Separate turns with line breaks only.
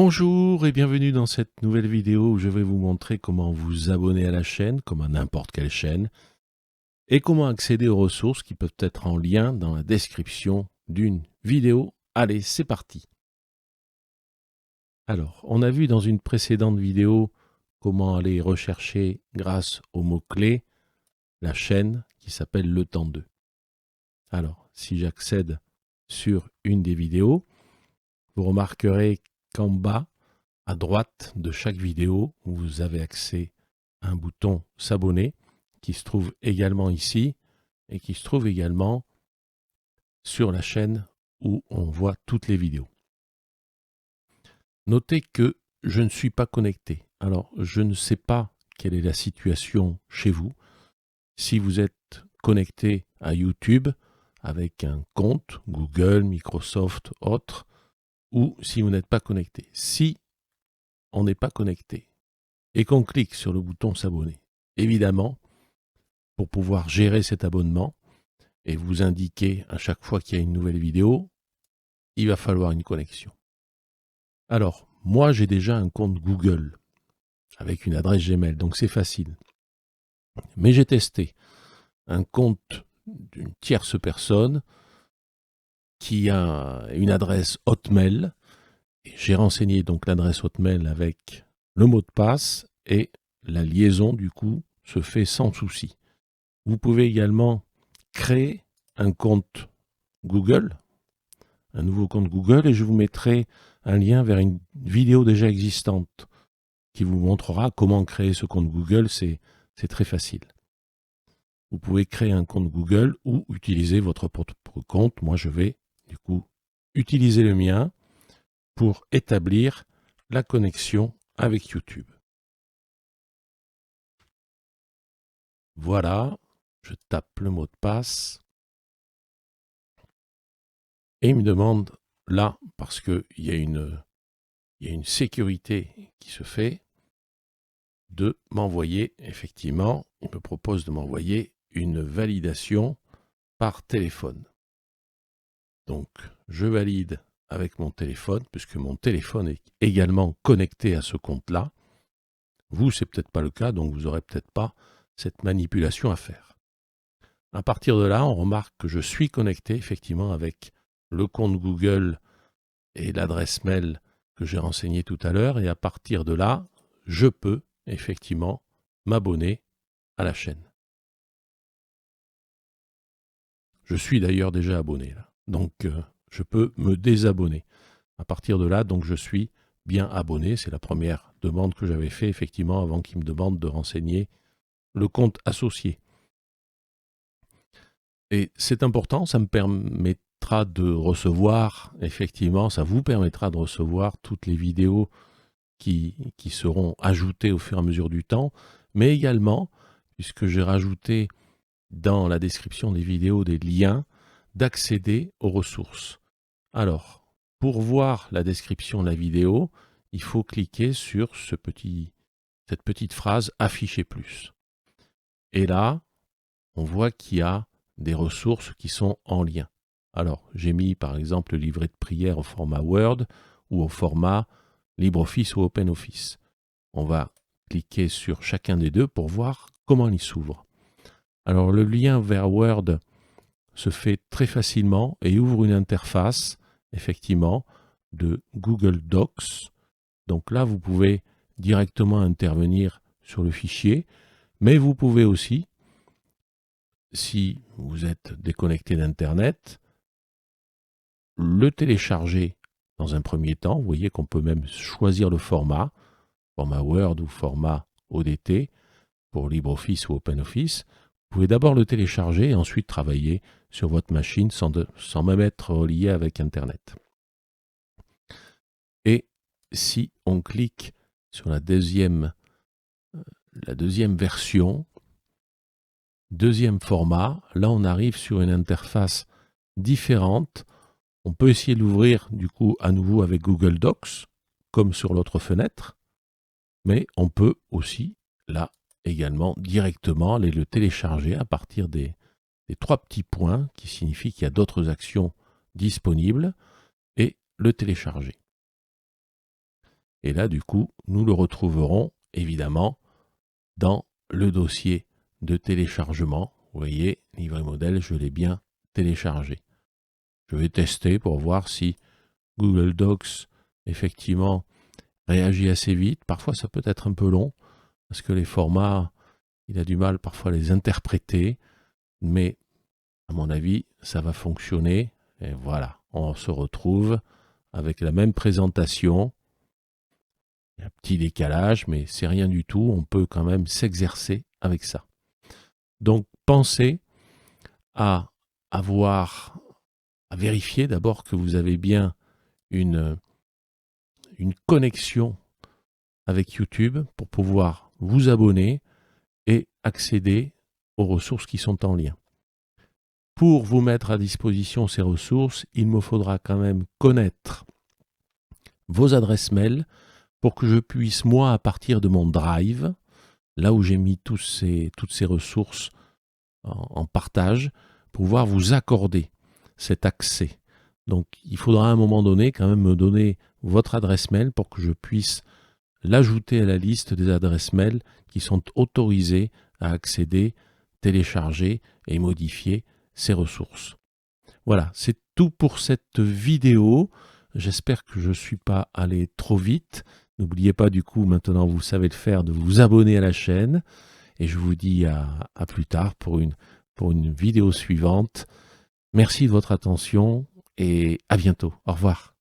Bonjour et bienvenue dans cette nouvelle vidéo où je vais vous montrer comment vous abonner à la chaîne, comme à n'importe quelle chaîne, et comment accéder aux ressources qui peuvent être en lien dans la description d'une vidéo. Allez, c'est parti. Alors, on a vu dans une précédente vidéo comment aller rechercher grâce au mot-clé la chaîne qui s'appelle Le Temps 2. Alors, si j'accède sur une des vidéos, vous remarquerez qu'en bas, à droite de chaque vidéo, vous avez accès à un bouton s'abonner qui se trouve également ici et qui se trouve également sur la chaîne où on voit toutes les vidéos. Notez que je ne suis pas connecté. Alors, je ne sais pas quelle est la situation chez vous. Si vous êtes connecté à YouTube avec un compte Google, Microsoft, autre, ou si vous n'êtes pas connecté. Si on n'est pas connecté et qu'on clique sur le bouton s'abonner, évidemment, pour pouvoir gérer cet abonnement et vous indiquer à chaque fois qu'il y a une nouvelle vidéo, il va falloir une connexion. Alors, moi j'ai déjà un compte Google avec une adresse Gmail, donc c'est facile. Mais j'ai testé un compte d'une tierce personne qui a une adresse Hotmail. Et j'ai renseigné donc l'adresse Hotmail avec le mot de passe et la liaison du coup se fait sans souci. Vous pouvez également créer un compte Google, un nouveau compte Google, et je vous mettrai un lien vers une vidéo déjà existante qui vous montrera comment créer ce compte Google. C'est très facile. Vous pouvez créer un compte Google ou utiliser votre propre compte. Moi, je vais du coup utiliser le mien pour établir la connexion avec YouTube. Voilà, je tape le mot de passe et il me demande là, parce qu'il y a une sécurité qui se fait, de m'envoyer, effectivement, il me propose de m'envoyer une validation par téléphone. Donc, je valide avec mon téléphone, puisque mon téléphone est également connecté à ce compte-là. Vous, c'est peut-être pas le cas, donc vous n'aurez peut-être pas cette manipulation à faire. À partir de là, on remarque que je suis connecté effectivement avec le compte Google et l'adresse mail que j'ai renseigné tout à l'heure, et à partir de là, je peux effectivement m'abonner à la chaîne. Je suis d'ailleurs déjà abonné là, donc je peux me désabonner. À partir de là, donc je suis bien abonné. C'est la première demande que j'avais fait effectivement avant qu'il me demande de renseigner le compte associé. Et c'est important, ça me permettra de recevoir, effectivement, ça vous permettra de recevoir toutes les vidéos qui seront ajoutées au fur et à mesure du temps, mais également, puisque j'ai rajouté dans la description des vidéos des liens, d'accéder aux ressources. Alors, pour voir la description de la vidéo, il faut cliquer sur cette petite phrase « Afficher plus ». Et là, on voit qu'il y a des ressources qui sont en lien. Alors, j'ai mis par exemple le livret de prière au format Word ou au format LibreOffice ou OpenOffice. On va cliquer sur chacun des deux pour voir comment il s'ouvre. Alors, le lien vers Word se fait très facilement et ouvre une interface, effectivement, de Google Docs. Donc là, vous pouvez directement intervenir sur le fichier, mais vous pouvez aussi, si vous êtes déconnecté d'Internet, le télécharger dans un premier temps. Vous voyez qu'on peut même choisir le format Word ou format ODT pour LibreOffice ou OpenOffice. Vous pouvez d'abord le télécharger et ensuite travailler sur votre machine sans même être relié avec Internet. Et si on clique sur la deuxième version, deuxième format, là on arrive sur une interface différente. On peut essayer de l'ouvrir du coup à nouveau avec Google Docs, comme sur l'autre fenêtre, mais on peut aussi là également directement aller le télécharger à partir des trois petits points qui signifient qu'il y a d'autres actions disponibles et le télécharger. Et là, du coup, nous le retrouverons évidemment dans le dossier de téléchargement. Vous voyez, livret modèle, je l'ai bien téléchargé. Je vais tester pour voir si Google Docs, effectivement, réagit assez vite. Parfois, ça peut être un peu long, parce que les formats, il a du mal parfois à les interpréter, mais à mon avis, ça va fonctionner. Et voilà, on se retrouve avec la même présentation. Il y a un petit décalage, mais c'est rien du tout. On peut quand même s'exercer avec ça. Donc, pensez à vérifier d'abord que vous avez bien une connexion avec YouTube pour pouvoir vous abonner et accéder aux ressources qui sont en lien. Pour vous mettre à disposition ces ressources, il me faudra quand même connaître vos adresses mail pour que je puisse, moi, à partir de mon Drive, là où j'ai mis toutes ces ressources en partage, pouvoir vous accorder cet accès. Donc, il faudra à un moment donné quand même me donner votre adresse mail pour que je puisse l'ajouter à la liste des adresses mail qui sont autorisées à accéder, télécharger et modifier ces ressources. Voilà, c'est tout pour cette vidéo. J'espère que je ne suis pas allé trop vite. N'oubliez pas du coup, maintenant vous savez le faire, de vous abonner à la chaîne. Et je vous dis à plus tard pour une vidéo suivante. Merci de votre attention et à bientôt. Au revoir.